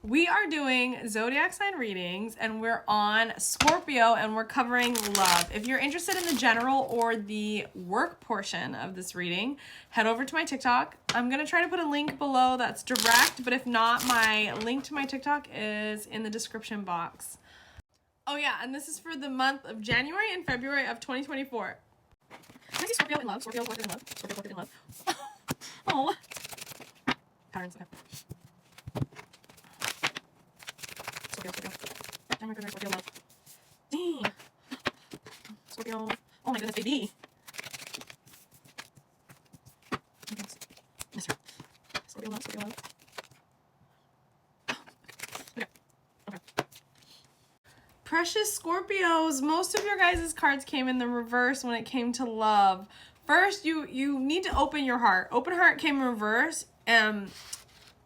We are doing Zodiac sign readings and we're on Scorpio and we're covering love. If you're interested in the general or the work portion of this reading, head over to my TikTok. I'm going to try to put a link below that's direct, but if not, my link to my TikTok is in the description box. Oh yeah, and this is for the month of January and February of 2024. Can I see Scorpio in love? Scorpio collected in love? Scorpio collected in love? Oh. Patterns, okay. Scorpio. January, February, Scorpio love. Dang. Scorpio. Oh my goodness, baby. Mystery. Scorpio love, Scorpio love. Okay. Precious Scorpios, most of your guys' cards came in the reverse when it came to love. First, you need to open your heart. Open heart came in reverse.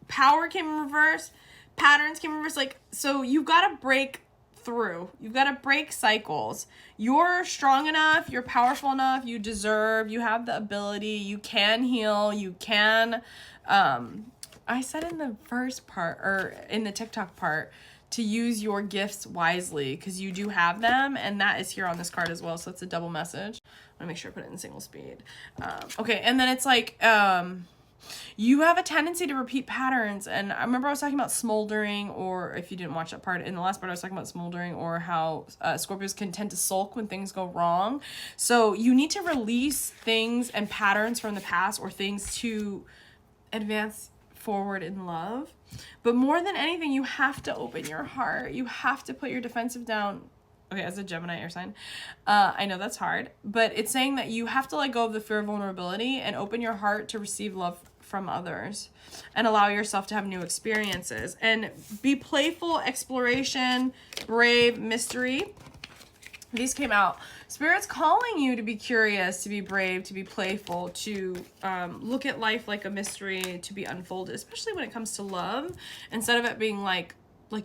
Power came in reverse. Patterns came in reverse. So you got to break through. You've got to break cycles. You're strong enough. You're powerful enough. You deserve. You have the ability. You can heal. You can. I said in the first part, or in the TikTok part, to use your gifts wisely because you do have them, and that is here on this card as well. So it's a double message. I'm gonna make sure I put it in single speed. Okay, and then it's like you have a tendency to repeat patterns, and I remember I was talking about smoldering, or if you didn't watch that part in the last part, I was talking about smoldering, or how Scorpios can tend to sulk when things go wrong. So you need to release things and patterns from the past, or things to advance forward in love. But more than anything, you have to open your heart. You have to put your defensive down. Okay, as a Gemini air sign, I know that's hard, but it's saying that you have to let go of the fear of vulnerability and open your heart to receive love from others and allow yourself to have new experiences and be playful, exploration, brave, mystery. These came out. Spirit's calling you to be curious, to be brave, to be playful, to look at life like a mystery, to be unfolded, especially when it comes to love, instead of it being like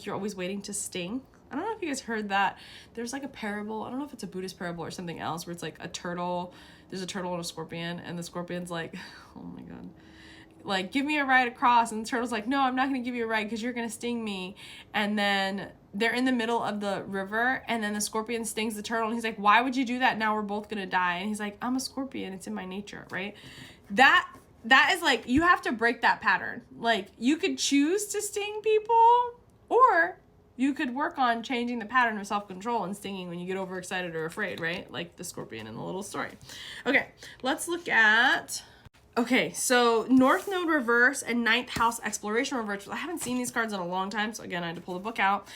you're always waiting to sting. I don't know if you guys heard that. There's like a parable. I don't know if it's a Buddhist parable or something else, where it's like a turtle. There's a turtle and a scorpion, and the scorpion's like, oh my God, like, give me a ride across. And the turtle's like, no, I'm not going to give you a ride because you're going to sting me. And then they're in the middle of the river, and then the scorpion stings the turtle. And he's like, why would you do that? Now we're both going to die. And he's like, I'm a scorpion. It's in my nature, right? That is like, you have to break that pattern. Like, you could choose to sting people, or you could work on changing the pattern of self-control and stinging when you get overexcited or afraid, right? Like the scorpion in the little story. Okay, let's look at... Okay, so North Node reverse and Ninth House exploration reverse. I haven't seen these cards in a long time, so again, I had to pull the book out.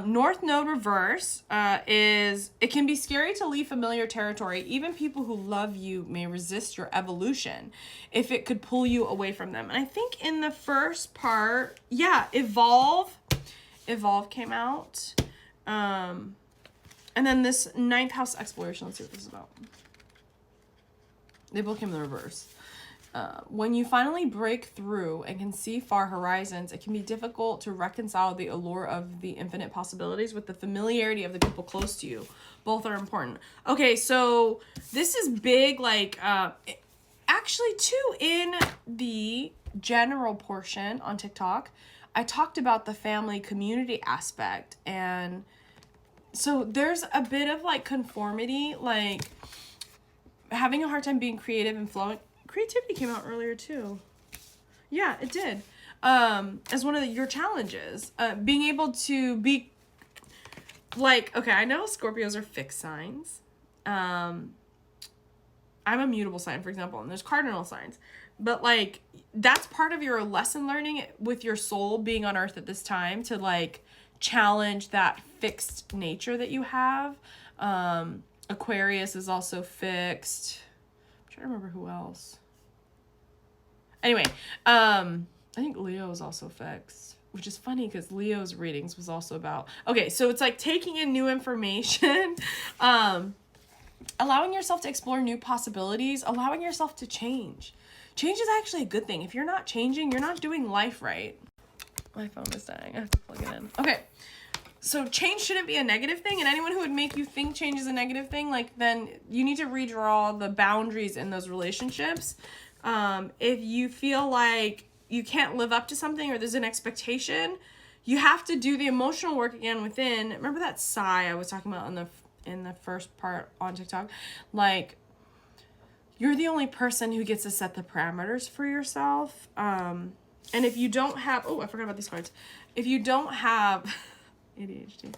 North Node reverse it can be scary to leave familiar territory. Even people who love you may resist your evolution if it could pull you away from them. And I think in the first part, yeah, Evolve came out. And then this Ninth House exploration, let's see what this is about. They both came in the reverse. When you finally break through and can see far horizons, it can be difficult to reconcile the allure of the infinite possibilities with the familiarity of the people close to you. Both are important. Okay, so this is big, like, actually, too, in the general portion on TikTok, I talked about the family community aspect. And so there's a bit of, like, conformity, like having a hard time being creative and flowing. Creativity came out earlier too. Yeah, it did. As one of your challenges, being able to be like, okay, I know Scorpios are fixed signs. I'm a mutable sign, for example, and there's cardinal signs, but like, that's part of your lesson learning with your soul being on earth at this time, to like challenge that fixed nature that you have. Aquarius is also fixed. I'm trying to remember who else. Anyway, I think Leo is also fixed, which is funny because Leo's readings was also about... Okay, so it's like taking in new information, allowing yourself to explore new possibilities, allowing yourself to change. Change is actually a good thing. If you're not changing, you're not doing life right. My phone is dying. I have to plug it in. Okay. So change shouldn't be a negative thing, and anyone who would make you think change is a negative thing, like, then you need to redraw the boundaries in those relationships. If you feel like you can't live up to something or there's an expectation, you have to do the emotional work again within. Remember that sigh I was talking about in the first part on TikTok? Like, you're the only person who gets to set the parameters for yourself. And if you don't have, oh, I forgot about these cards. If you don't have ADHD,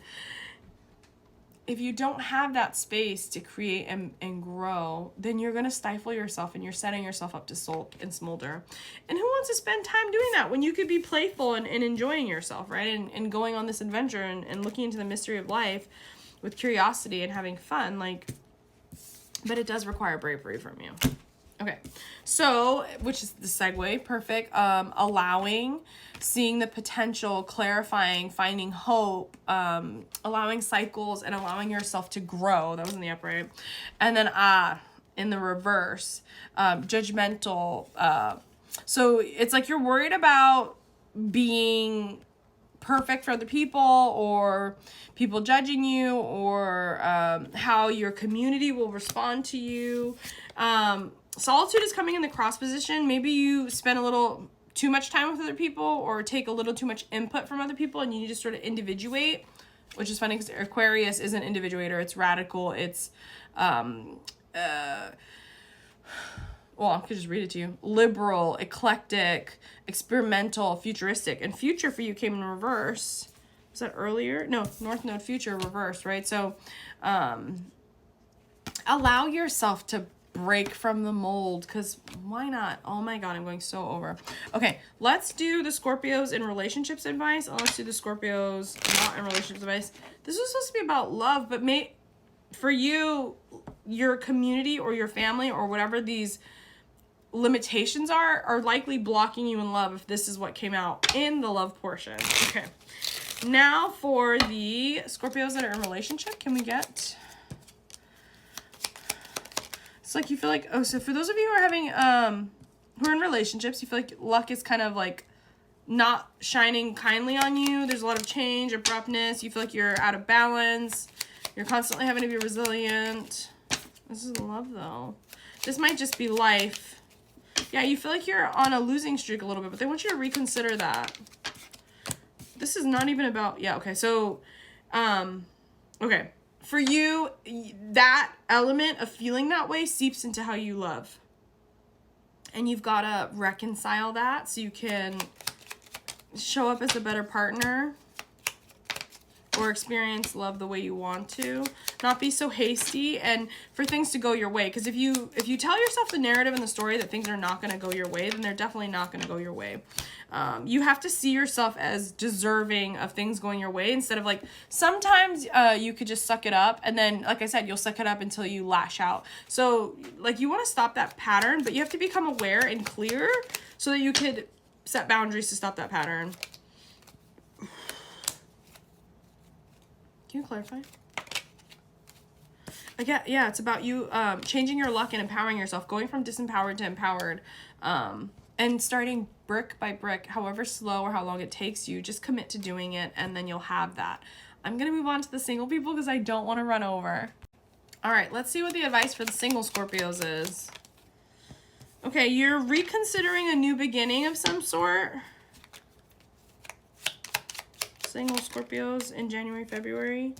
if you don't have that space to create and grow, then you're going to stifle yourself and you're setting yourself up to sulk and smolder. And who wants to spend time doing that when you could be playful and enjoying yourself, right? And going on this adventure and looking into the mystery of life with curiosity and having fun, like, but it does require bravery from you. Okay, so, which is the segue, perfect. Allowing, seeing the potential, clarifying, finding hope, allowing cycles, and allowing yourself to grow. That was in the upright. And then in the reverse, judgmental. So it's like you're worried about being perfect for other people, or people judging you, or how your community will respond to you. Solitude is coming in the cross position. Maybe you spend a little too much time with other people, or take a little too much input from other people, and you need to sort of individuate, which is funny because Aquarius isn't individuator, it's radical, it's well, I could just read it to you. Liberal, eclectic, experimental, futuristic. And future for you came in reverse. Was that earlier? No, North Node future reverse, right? So allow yourself to break from the mold, because why not? Oh my God, I'm going so over. Okay, let's do the Scorpios in relationships advice, and let's do the Scorpios not in relationships advice. This was supposed to be about love, but for you, your community or your family or whatever these limitations are likely blocking you in love if this is what came out in the love portion. Okay, now for the Scorpios that are in relationship, can we get... It's like you feel like, oh, so for those of you who are having, who are in relationships, you feel like luck is kind of like not shining kindly on you. There's a lot of change, abruptness. You feel like you're out of balance. You're constantly having to be resilient. This is love, though. This might just be life. Yeah, you feel like you're on a losing streak a little bit, but they want you to reconsider that. This is not even about, yeah, okay, so, okay. For you, that element of feeling that way seeps into how you love. And you've got to reconcile that so you can show up as a better partner or experience love the way you want to. Not be so hasty and for things to go your way. Because if you tell yourself the narrative and the story that things are not going to go your way, then they're definitely not going to go your way. You have to see yourself as deserving of things going your way instead of like, sometimes you could just suck it up. And then, like I said, you'll suck it up until you lash out. So like you want to stop that pattern, but you have to become aware and clear so that you could set boundaries to stop that pattern. Can you clarify? Again, yeah, it's about you changing your luck and empowering yourself, going from disempowered to empowered, and starting brick by brick, however slow or how long it takes you. Just commit to doing it, and then you'll have that. I'm going to move on to the single people because I don't want to run over. All right, let's see what the advice for the single Scorpios is. Okay, you're reconsidering a new beginning of some sort. Single Scorpios in January, February.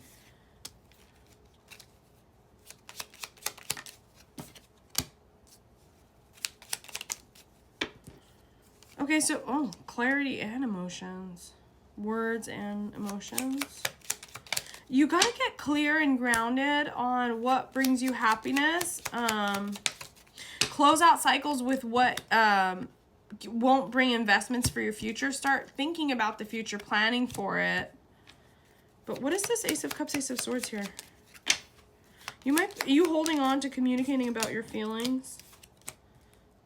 Okay, so, oh, clarity and emotions. Words and emotions. You gotta get clear and grounded on what brings you happiness. Close out cycles with what won't bring investments for your future. Start thinking about the future, planning for it. But what is this Ace of Cups, Ace of Swords here? Are you holding on to communicating about your feelings?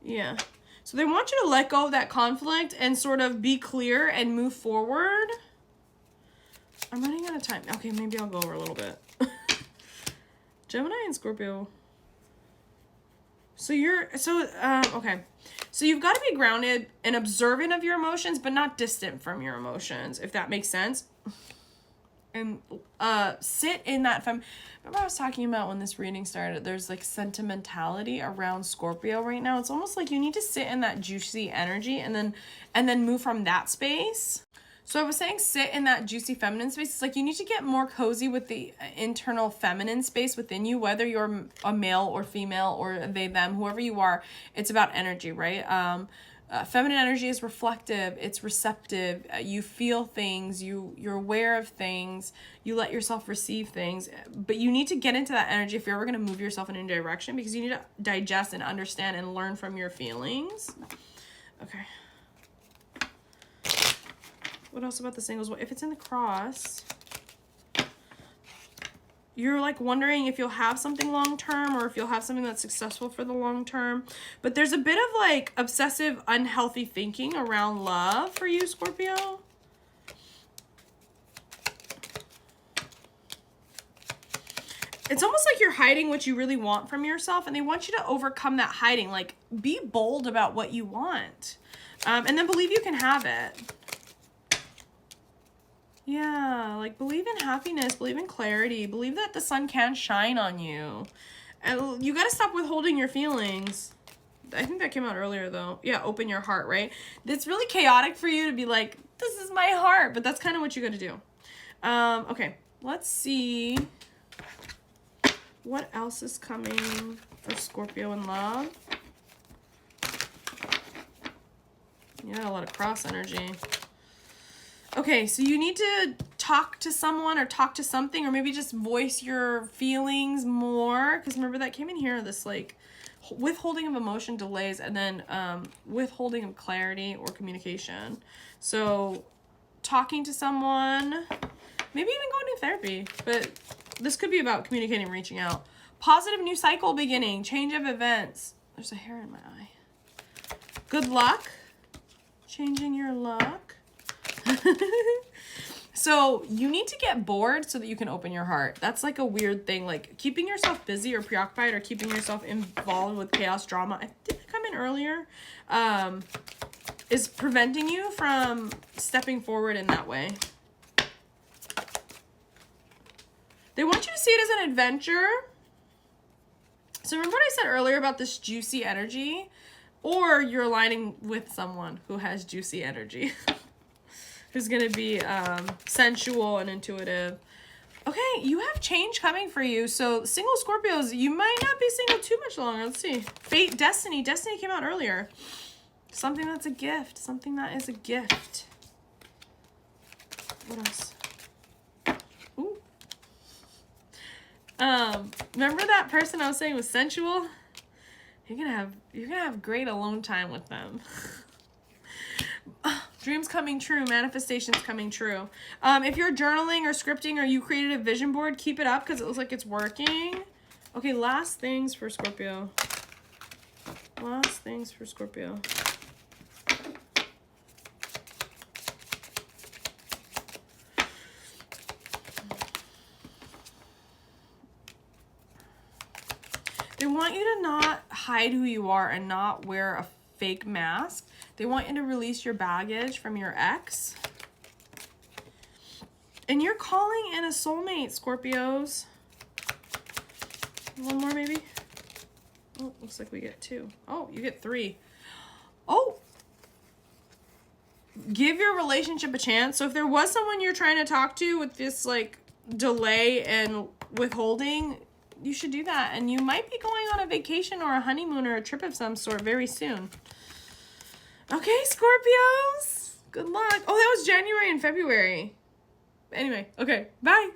Yeah. So they want you to let go of that conflict and sort of be clear and move forward. I'm running out of time. Okay, maybe I'll go over a little bit. Gemini and Scorpio. Okay. So you've got to be grounded and observant of your emotions, but not distant from your emotions, if that makes sense. And sit in that remember I was talking about when this reading started, there's like sentimentality around Scorpio right now. It's almost like you need to sit in that juicy energy and then move from that space. So I was saying sit in that juicy feminine space. It's like you need to get more cozy with the internal feminine space within you, whether you're a male or female or they, them, whoever you are. It's about energy, right? Feminine energy is reflective. It's receptive. You feel things. You're aware of things. You let yourself receive things. But you need to get into that energy if you're ever going to move yourself in a direction, because you need to digest and understand and learn from your feelings. Okay. What else about the singles? Well, if it's in the cross, you're like wondering if you'll have something long term or if you'll have something that's successful for the long term. But there's a bit of like obsessive, unhealthy thinking around love for you, Scorpio. It's almost like you're hiding what you really want from yourself, and they want you to overcome that hiding. Like, be bold about what you want, and then believe you can have it. Yeah, like believe in happiness, believe in clarity, believe that the sun can shine on you. And you got to stop withholding your feelings. I think that came out earlier though. Yeah, open your heart, right? It's really chaotic for you to be like, this is my heart, but that's kind of what you got to do. Okay, let's see what else is coming for Scorpio in love. Yeah, a lot of cross energy. Okay, so you need to talk to someone or talk to something, or maybe just voice your feelings more. Because remember, that came in here, this like withholding of emotion, delays, and then withholding of clarity or communication. So talking to someone, maybe even going to therapy. But this could be about communicating, reaching out. Positive new cycle beginning, change of events. There's a hair in my eye. Good luck. Changing your luck. So you need to get bored so that you can open your heart. That's like a weird thing, like keeping yourself busy or preoccupied or keeping yourself involved with chaos, drama. Did it come in earlier? Is preventing you from stepping forward in that way. They want you to see it as an adventure. So remember what I said earlier about this juicy energy? Or you're aligning with someone who has juicy energy. Who's going to be sensual and intuitive. Okay, you have change coming for you. So single Scorpios, you might not be single too much longer. Let's see. Fate, destiny. Destiny came out earlier. Something that's a gift. Something that is a gift. What else? Ooh. Remember that person I was saying was sensual? You're gonna have great alone time with them. Dreams coming true, manifestations coming true. If you're journaling or scripting or you created a vision board, keep it up because it looks like it's working. Okay, last things for Scorpio. Last things for Scorpio. They want you to not hide who you are and not wear a fake mask. They want you to release your baggage from your ex. And you're calling in a soulmate, Scorpios. One more, maybe? Oh, looks like we get 2. Oh, you get 3. Oh! Give your relationship a chance. So if there was someone you're trying to talk to with this, like, delay and withholding, you should do that. And you might be going on a vacation or a honeymoon or a trip of some sort very soon. Okay, Scorpios. Good luck. Oh, that was January and February. Anyway, okay. Bye.